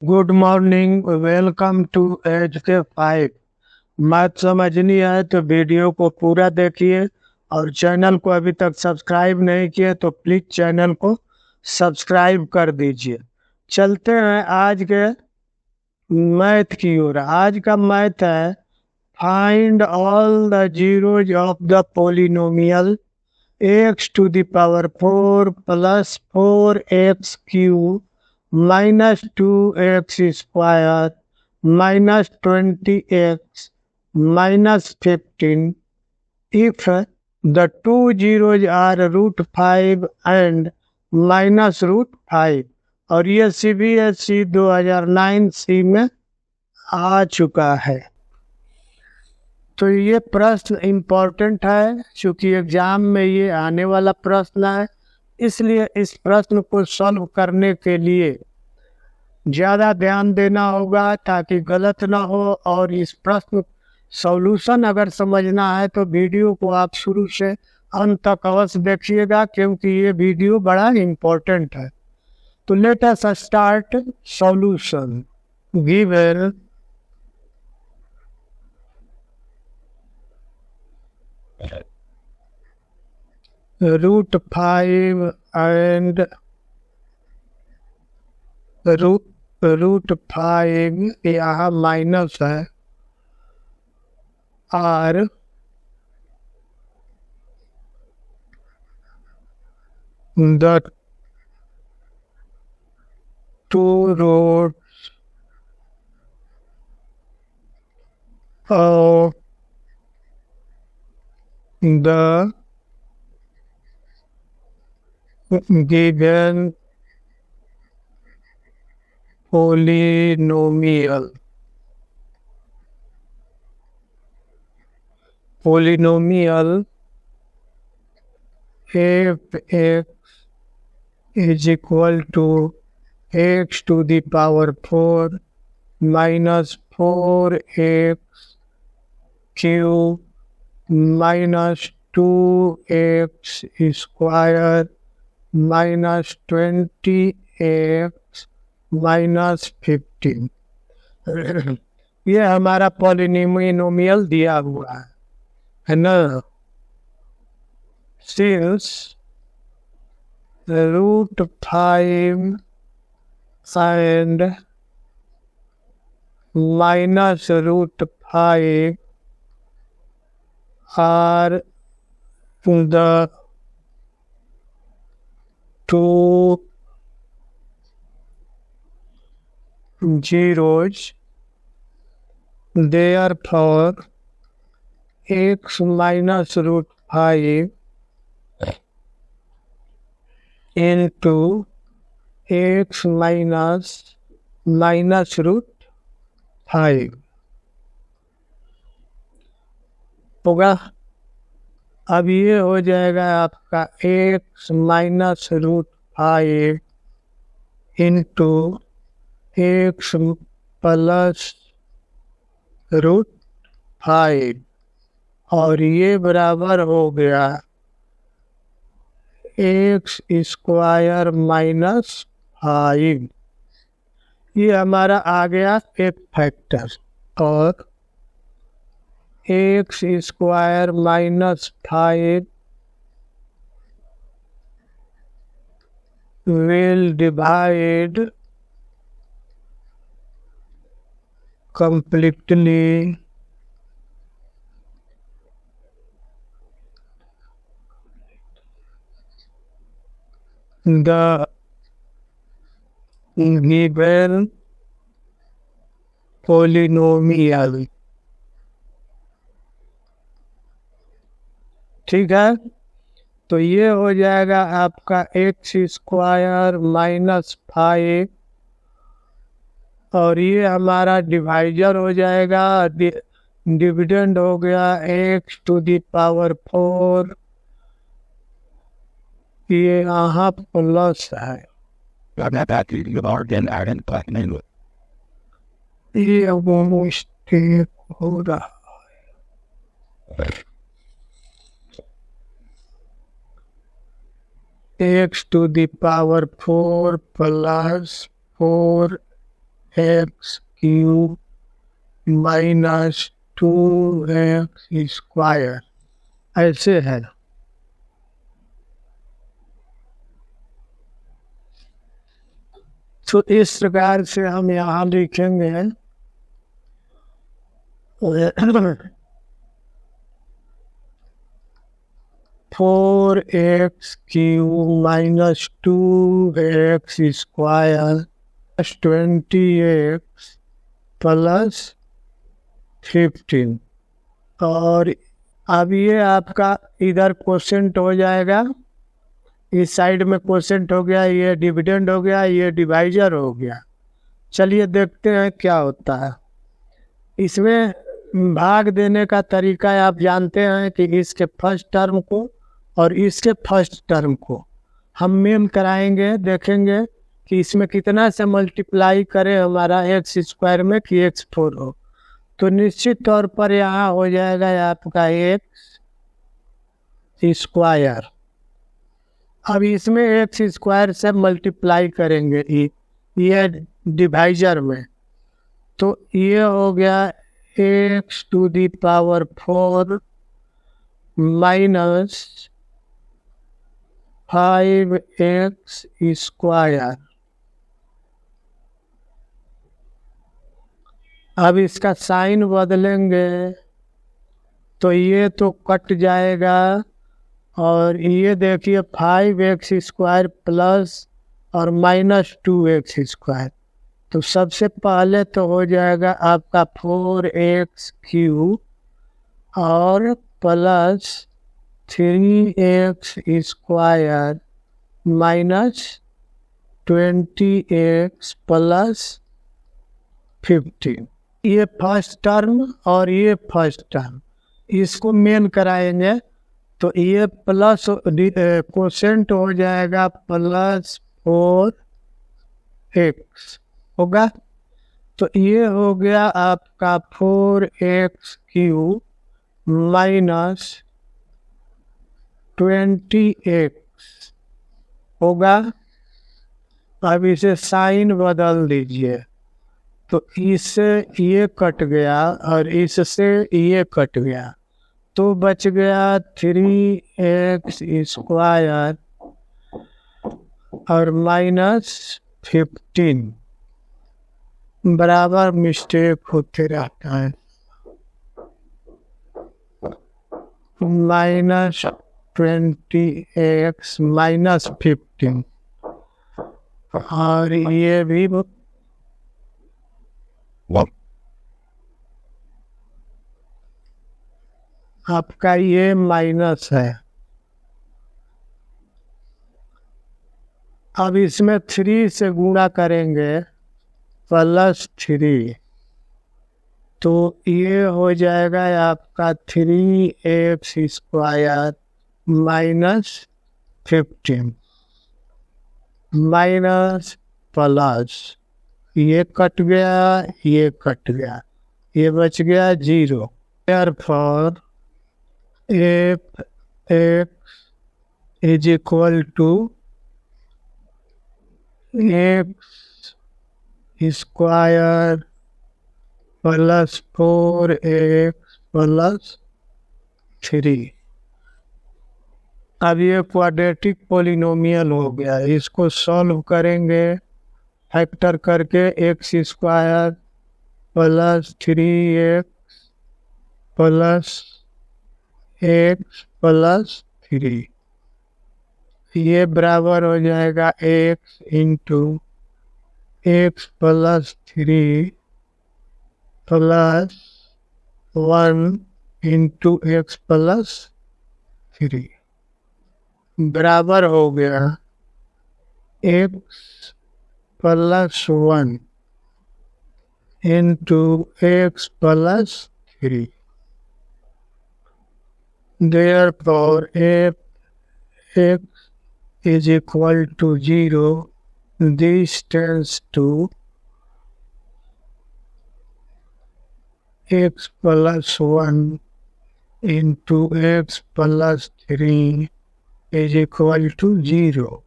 Good morning, welcome to edge K 5। Math समझनी है तो वीडियो को पूरा देखिए और चैनल को अभी तक सब्सक्राइब नहीं किए तो प्लीज चैनल को सब्सक्राइब कर दीजिए। चलते हैं आज के मैथ की ओर। आज का मैथ है find all the zeros of the polynomial x to the power 4 plus 4x³ minus 2x square minus 20x minus 15 if the two zeros are root 5 and minus root 5। और ये CBSE 2009 सी में आ चुका है। तो ये प्रश्न इम्पोर्टेंट है, क्योंकि एग्जाम में ये आने वाला प्रश्न है। इसलिए इस प्रश्न को सॉल्व करने के लिए ज़्यादा ध्यान देना होगा ताकि गलत ना हो। और इस प्रश्न सॉल्यूशन अगर समझना है तो वीडियो को आप शुरू से अंत तक अवश्य देखिएगा, क्योंकि ये वीडियो बड़ा इम्पोर्टेंट है। तो let us start solution. Given root 5 and root 5 यहाँ माइनस है और the two roots of the given polynomial f(x) is equal to x to the power 4 minus 4x³ minus 2x square minus 20x minus 15 ये हमारा polynomial दिया हुआ है ना। Since root 5 and minus root 5 are the two zeros, therefore x minus root 5 into x minus root 5 होगा। अब ये हो जाएगा आपका x minus root 5 into x plus root 5 और ये बराबर हो गया x स्क्वायर माइनस 5। ये हमारा आ गया एक फैक्टर और x square minus 5 will divide completely the given polynomial। ठीक है, तो ये हो जाएगा आपका x स्क्वायर माइनस 5 और ये हमारा डिवाइजर हो जाएगा, डिविडेंड हो गया x टू द पावर 4। ये यहाँ प्लस है, ये वो मिस्टेक हो रहा है। x to the power 4 plus 4 x cube minus 2x square ऐसे है। तो इस प्रकार से हम यहाँ लिखेंगे 4x cube minus 2x square 20x plus 15। और अब ये आपका इधर क्वोशेंट हो जाएगा, इस साइड में क्वोशेंट हो गया, ये डिविडेंड हो गया, ये डिवाइजर हो गया। चलिए देखते हैं क्या होता है। इसमें भाग देने का तरीका आप जानते हैं कि इसके फर्स्ट टर्म को और इसके फर्स्ट टर्म को हम मेन कराएंगे, देखेंगे कि इसमें कितना से मल्टीप्लाई करें हमारा एक्स स्क्वायर में कि x4 हो। तो निश्चित तौर पर यहाँ हो जाएगा आपका एक्स स्क्वायर। अब इसमें एक्स स्क्वायर से मल्टीप्लाई करेंगे ये डिवाइजर में, तो ये हो गया x to the power 4 minus 5x square. अब इसका साइन बदलेंगे तो ये तो कट जाएगा, और ये देखिए 5x स्क्वायर प्लस और माइनस 2x स्क्वायर। तो सबसे पहले तो हो जाएगा आपका 4x क्यूब और plus 3x square minus 20x plus 15। ये फर्स्ट टर्म और ये फर्स्ट टर्म, इसको मेन कराएंगे तो ये प्लस क्वोशेंट हो जाएगा प्लस 4x होगा। तो ये हो गया आपका 4x क्यूब माइनस 20x होगा। अब इसे साइन बदल दीजिए, तो इससे ये कट गया और इससे ये कट गया, तो बच गया 3x स्क्वायर और माइनस 15। बराबर मिस्टेक होते रहता है। माइनस 20x माइनस 15, और ये भी आपका ये माइनस है। अब इसमें 3 से गुणा करेंगे प्लस 3, तो ये हो जाएगा आपका 3x square minus 15 minus plus ये कट गया, ये कट गया, ये बच गया 0। Therefore f x is equal to x square plus 4x plus 3। अब ये क्वाड्रेटिक पॉलिनोमियल हो गया। इसको सॉल्व करेंगे फैक्टर करके x square plus 3x plus x plus 3, ये बराबर हो जाएगा x into x plus 3 plus 1 into x plus 3, बराबर हो गया x plus 1 into x plus 3। Therefore f x is equal to 0. This tends to x plus 1 into x plus 3 is equal to 0.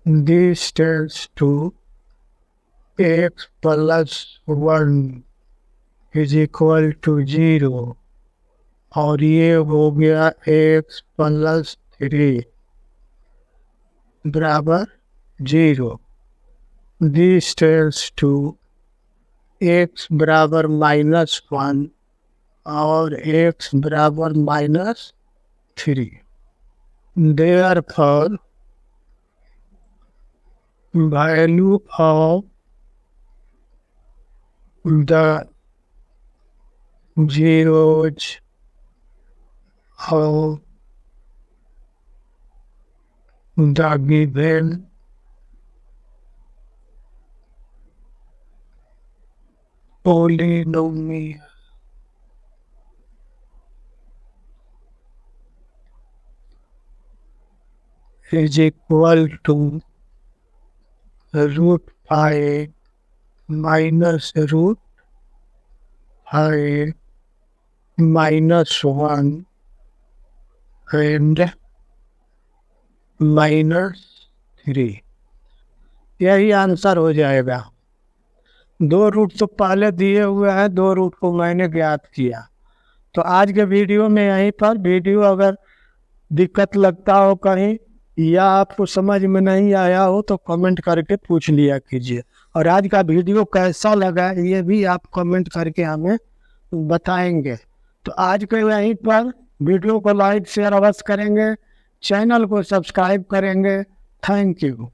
This tends to x plus 1 is equal to 0 और ये हो गया x plus 3 बराबर 0। This tells to x बराबर -1 और x बराबर -3। Therefore, value of the zeros of the given polynomial is equal to √5 minus √5 minus 1 and -3। यही answer हो जाएगा। 2 रूट तो पहले दिए हुए हैं, 2 रूट को मैंने ज्ञात किया। तो आज के वीडियो में यहीं पर, वीडियो अगर दिक्कत लगता हो कहीं या आपको समझ में नहीं आया हो तो कमेंट करके पूछ लिया कीजिए। और आज का वीडियो कैसा लगा ये भी आप कमेंट करके हमें बताएंगे। तो आज के यहीं पर वीडियो को लाइक शेयर अवश्य करेंगे, चैनल को सब्सक्राइब करेंगे। Thank you.